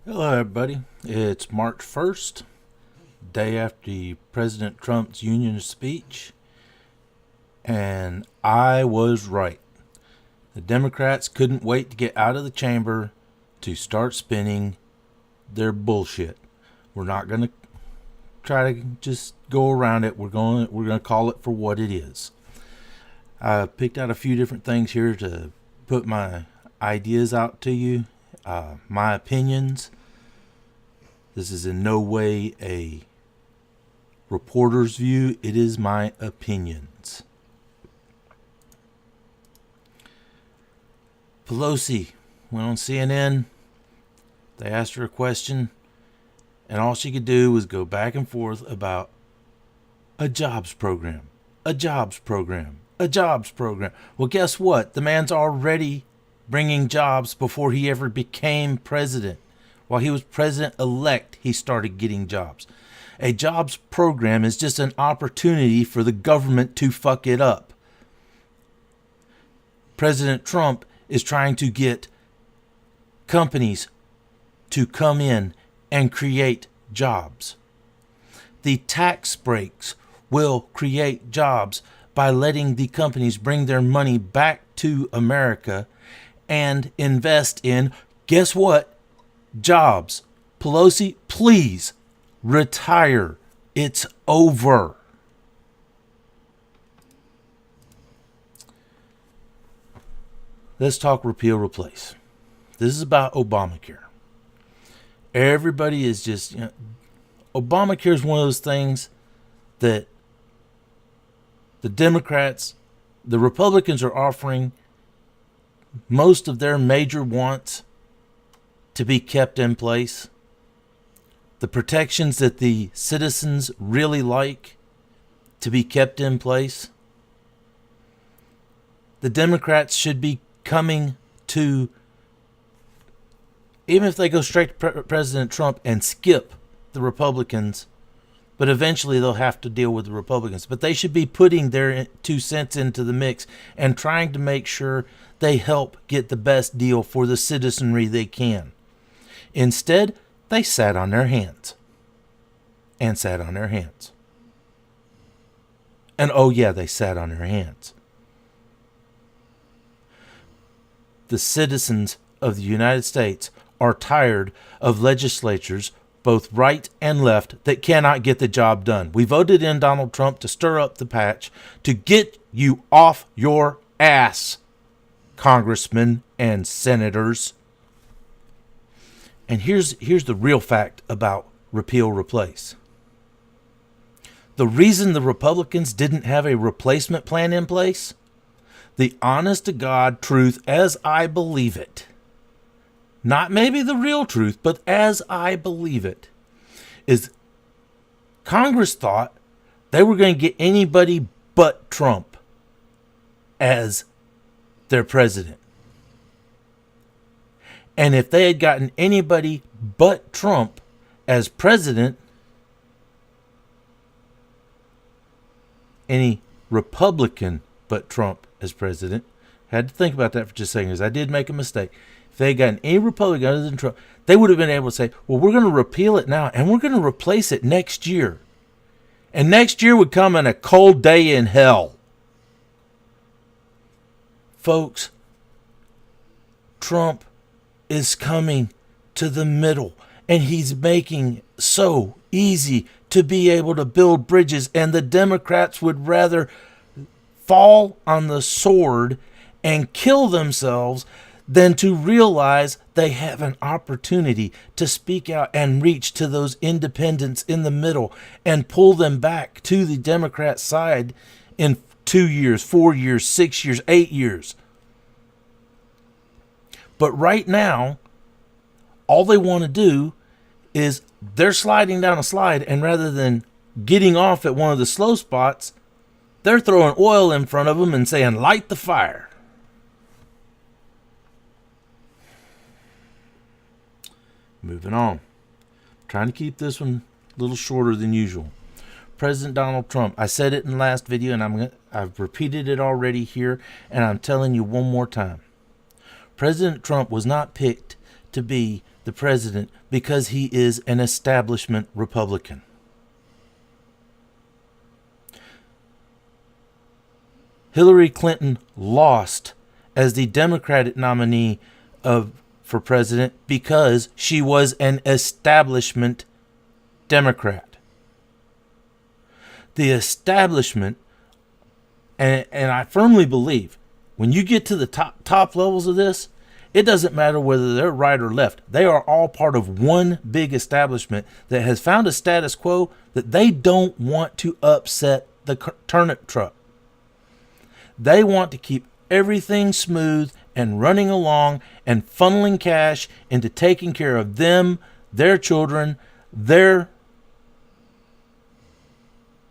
Hello, everybody. It's March 1st, day after President Trump's Union speech, and I was right. The Democrats couldn't wait to get out of the chamber to start spinning their bullshit. We're not going to try to just go around it. We're going to call it for what it is. I picked out a few different things here to put my ideas out to you, my opinions. This is in no way a reporter's view. It is my opinions. Pelosi went on CNN. They asked her a question, and all she could do was go back and forth about a jobs program, a jobs program, a jobs program. Well, guess what? The man's already bringing jobs before he ever became president. While he was president-elect, he started getting jobs. A jobs program is just an opportunity for the government to fuck it up. President Trump is trying to get companies to come in and create jobs. The tax breaks will create jobs by letting the companies bring their money back to America and invest in, guess what? Jobs. Pelosi, please retire. It's over. Let's talk repeal, replace. This is about Obamacare. Everybody is just, Obamacare is one of those things that the Democrats, the Republicans are offering most of their major wants to be kept in place. The protections that the citizens really like to be kept in place. The Democrats should be coming to, even if they go straight to President Trump and skip the Republicans, but eventually they'll have to deal with the Republicans. But they should be putting their 2 cents into the mix and trying to make sure they help get the best deal for the citizenry they can. Instead, they sat on their hands. And sat on their hands. And oh yeah, they sat on their hands. The citizens of the United States are tired of legislatures, both right and left, that cannot get the job done. We voted in Donald Trump to stir up the patch, to get you off your ass, congressmen and senators. And here's the real fact about repeal, replace. The reason the Republicans didn't have a replacement plan in place, the honest to God truth as I believe it, not maybe the real truth, but as I believe it, is Congress thought they were going to get anybody but Trump as their president. And if they had gotten anybody but Trump as president, any Republican but Trump as president, had to think about that for just a second, because I did make a mistake. If they had gotten any Republican other than Trump, they would have been able to say, well, we're going to repeal it now, and we're going to replace it next year. And next year would come in a cold day in hell. Folks, Trump is coming to the middle, and he's making so easy to be able to build bridges, and the Democrats would rather fall on the sword and kill themselves than to realize they have an opportunity to speak out and reach to those independents in the middle and pull them back to the Democrat side in 2 years, 4 years, 6 years, 8 years. But right now, all they want to do is they're sliding down a slide, and rather than getting off at one of the slow spots, they're throwing oil in front of them and saying, light the fire. Moving on. Trying to keep this one a little shorter than usual. President Donald Trump. I said it in the last video, and I've repeated it already here, and I'm telling you one more time. President Trump was not picked to be the president because he is an establishment Republican. Hillary Clinton lost as the Democratic nominee for president because she was an establishment Democrat. The establishment, and I firmly believe, when you get to the top levels of this, it doesn't matter whether they're right or left. They are all part of one big establishment that has found a status quo that they don't want to upset the turnip truck. They want to keep everything smooth and running along and funneling cash into taking care of them, their children, their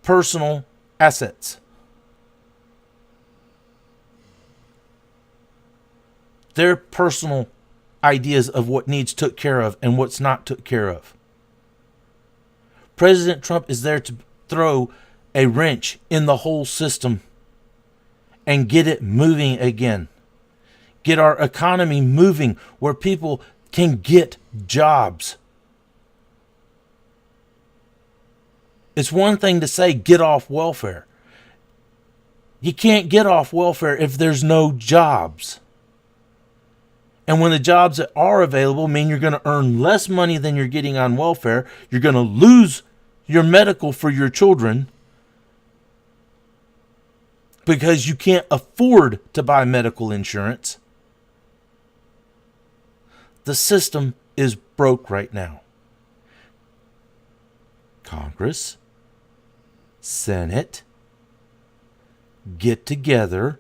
personal assets. Their personal ideas of what needs took care of and what's not took care of. President Trump is there to throw a wrench in the whole system and get it moving again. Get our economy moving where people can get jobs. It's one thing to say get off welfare. You can't get off welfare if there's no jobs. And when the jobs that are available mean you're going to earn less money than you're getting on welfare, you're going to lose your medical for your children because you can't afford to buy medical insurance. The system is broke right now. Congress, Senate, get together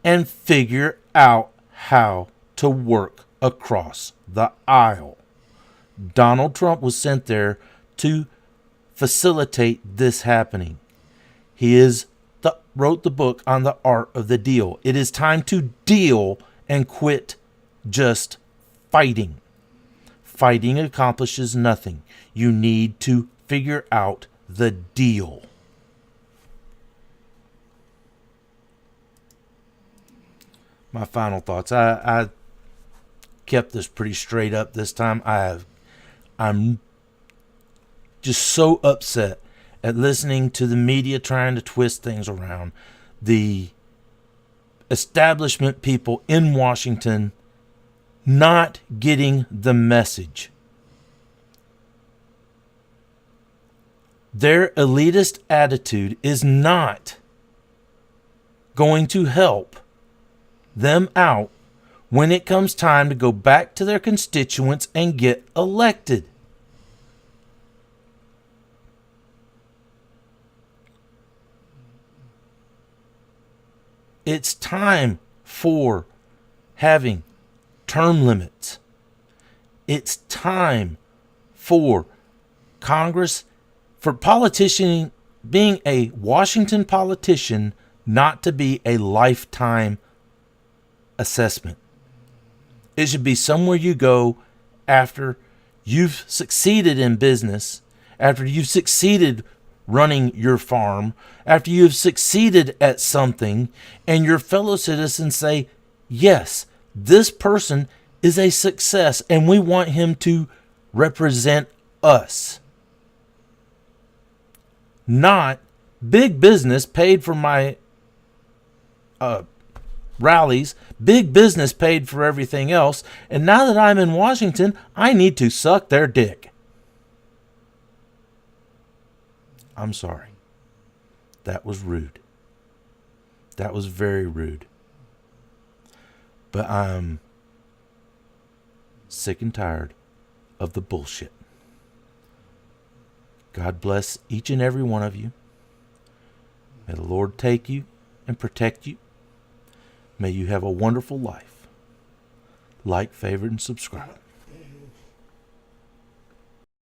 and figure out how to work across the aisle. Donald Trump was sent there to facilitate this happening. He wrote the book on the art of the deal. It is time to deal and quit just fighting. Fighting accomplishes nothing. You need to figure out the deal. My final thoughts. I kept this pretty straight up this time. I'm just so upset at listening to the media trying to twist things around. The establishment people in Washington not getting the message. Their elitist attitude is not going to help them out when it comes time to go back to their constituents and get elected. It's time for having term limits. It's time for Congress, for politician, being a Washington politician, not to be a lifetime assessment. It should be somewhere you go after you've succeeded in business, after you've succeeded running your farm, after you've succeeded at something, and your fellow citizens say, yes, this person is a success and we want him to represent us. Not big business paid for my rallies, big business paid for everything else, and now that I'm in Washington, I need to suck their dick. I'm sorry. That was rude. That was very rude. But I'm sick and tired of the bullshit. God bless each and every one of you. May the Lord take you and protect you. May you have a wonderful life. Like, favorite, and subscribe.